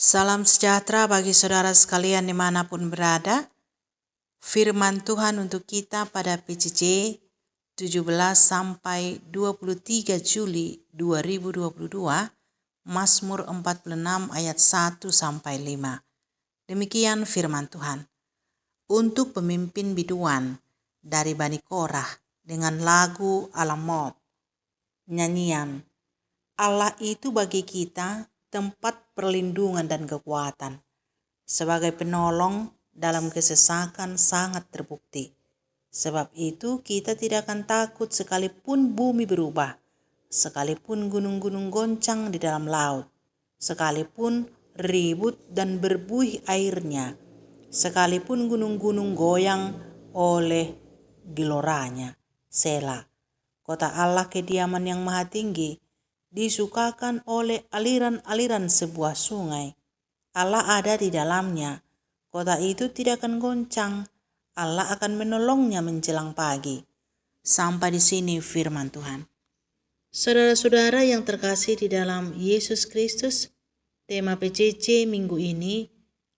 Salam sejahtera bagi saudara sekalian dimanapun berada. Firman Tuhan untuk kita pada PCC 17 sampai 23 Juli 2022, Mazmur 46 ayat 1 sampai 5. Demikian firman Tuhan. Untuk pemimpin biduan dari Bani Korah dengan lagu Alamot. Nyanyian. Allah itu bagi kita tempat perlindungan dan kekuatan. Sebagai penolong dalam kesesakan sangat terbukti. Sebab itu kita tidak akan takut sekalipun bumi berubah, sekalipun gunung-gunung goncang di dalam laut, sekalipun ribut dan berbuih airnya, sekalipun gunung-gunung goyang oleh geloranya. Selah. Kota Allah kediaman yang maha tinggi, disukakan oleh aliran-aliran sebuah sungai. Allah ada di dalamnya. Kota itu tidak akan goncang. Allah akan menolongnya menjelang pagi. Sampai di sini firman Tuhan. Saudara-saudara yang terkasih di dalam Yesus Kristus, tema PCC minggu ini,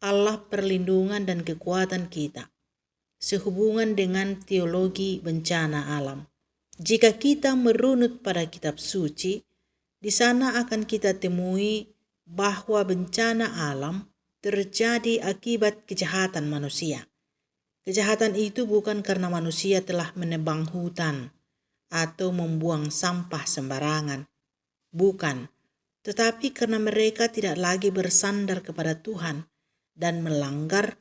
Allah perlindungan dan kekuatan kita, sehubungan dengan teologi bencana alam. Jika kita merunut pada kitab suci, di sana akan kita temui bahwa bencana alam terjadi akibat kejahatan manusia. Kejahatan itu bukan karena manusia telah menebang hutan atau membuang sampah sembarangan. Bukan, tetapi karena mereka tidak lagi bersandar kepada Tuhan dan melanggar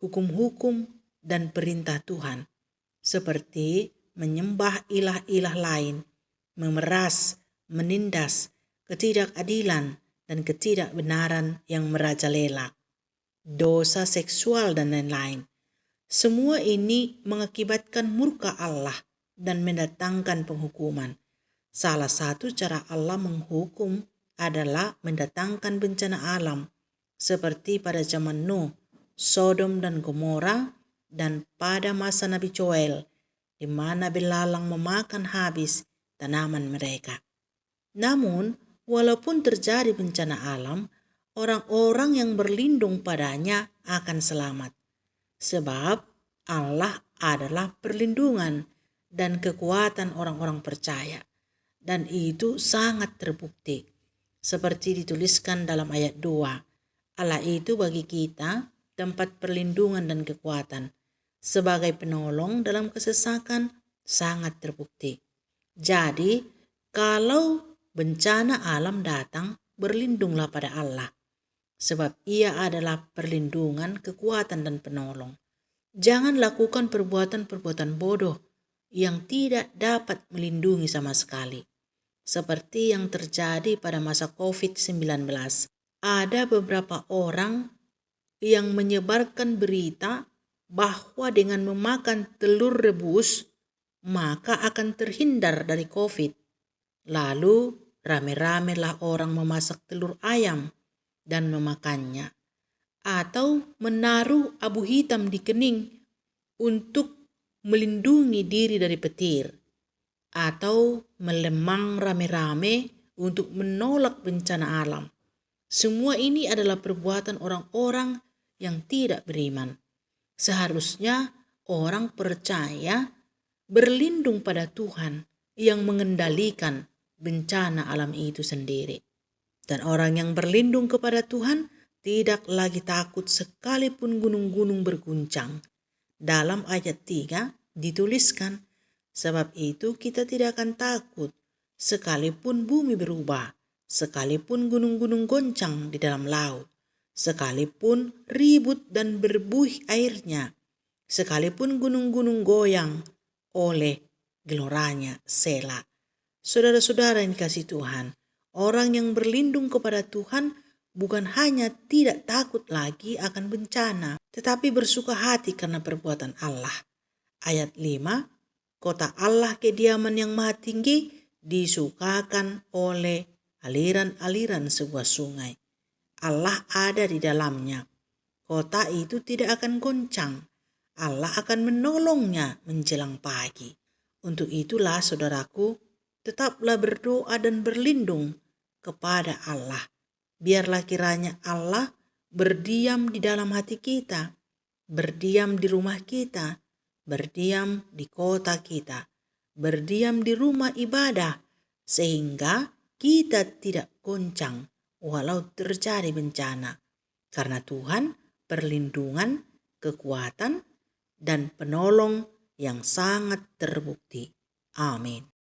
hukum-hukum dan perintah Tuhan, seperti menyembah ilah-ilah lain, memeras, menindas, ketidakadilan, dan ketidakbenaran yang merajalela, dosa seksual, dan lain-lain. Semua ini mengakibatkan murka Allah dan mendatangkan penghukuman. Salah satu cara Allah menghukum adalah mendatangkan bencana alam, seperti pada zaman Nuh, Sodom dan Gomora, dan pada masa Nabi Joel, di mana belalang memakan habis tanaman mereka. Namun, walaupun terjadi bencana alam, orang-orang yang berlindung padanya akan selamat. Sebab Allah adalah perlindungan dan kekuatan orang-orang percaya. Dan itu sangat terbukti. Seperti dituliskan dalam ayat 2. Allah itu bagi kita tempat perlindungan dan kekuatan. Sebagai penolong dalam kesesakan sangat terbukti. Jadi, kalau bencana alam datang, berlindunglah pada Allah. Sebab Ia adalah perlindungan, kekuatan, dan penolong. Jangan lakukan perbuatan-perbuatan bodoh yang tidak dapat melindungi sama sekali. Seperti yang terjadi pada masa COVID-19. Ada beberapa orang yang menyebarkan berita bahwa dengan memakan telur rebus, maka akan terhindar dari COVID. Lalu rame-ramelah orang memasak telur ayam dan memakannya. Atau menaruh abu hitam di kening untuk melindungi diri dari petir. Atau melemang rame-rame untuk menolak bencana alam. Semua ini adalah perbuatan orang-orang yang tidak beriman. Seharusnya orang percaya berlindung pada Tuhan yang mengendalikan bencana alam itu sendiri. Dan orang yang berlindung kepada Tuhan tidak lagi takut sekalipun gunung-gunung berguncang. Dalam ayat 3 dituliskan, sebab itu kita tidak akan takut sekalipun bumi berubah, sekalipun gunung-gunung goncang di dalam laut, sekalipun ribut dan berbuih airnya, sekalipun gunung-gunung goyang oleh geloranya. Selah. Saudara-saudara yang dikasihi Tuhan, orang yang berlindung kepada Tuhan bukan hanya tidak takut lagi akan bencana, tetapi bersuka hati karena perbuatan Allah. Ayat 5, kota Allah kediaman yang maha tinggi, disukakan oleh aliran-aliran sebuah sungai. Allah ada di dalamnya. Kota itu tidak akan goncang. Allah akan menolongnya menjelang pagi. Untuk itulah saudaraku, tetaplah berdoa dan berlindung kepada Allah. Biarlah kiranya Allah berdiam di dalam hati kita, berdiam di rumah kita, berdiam di kota kita, berdiam di rumah ibadah, sehingga kita tidak goncang walau terjadi bencana. Karena Tuhan perlindungan, kekuatan, dan penolong yang sangat terbukti. Amin.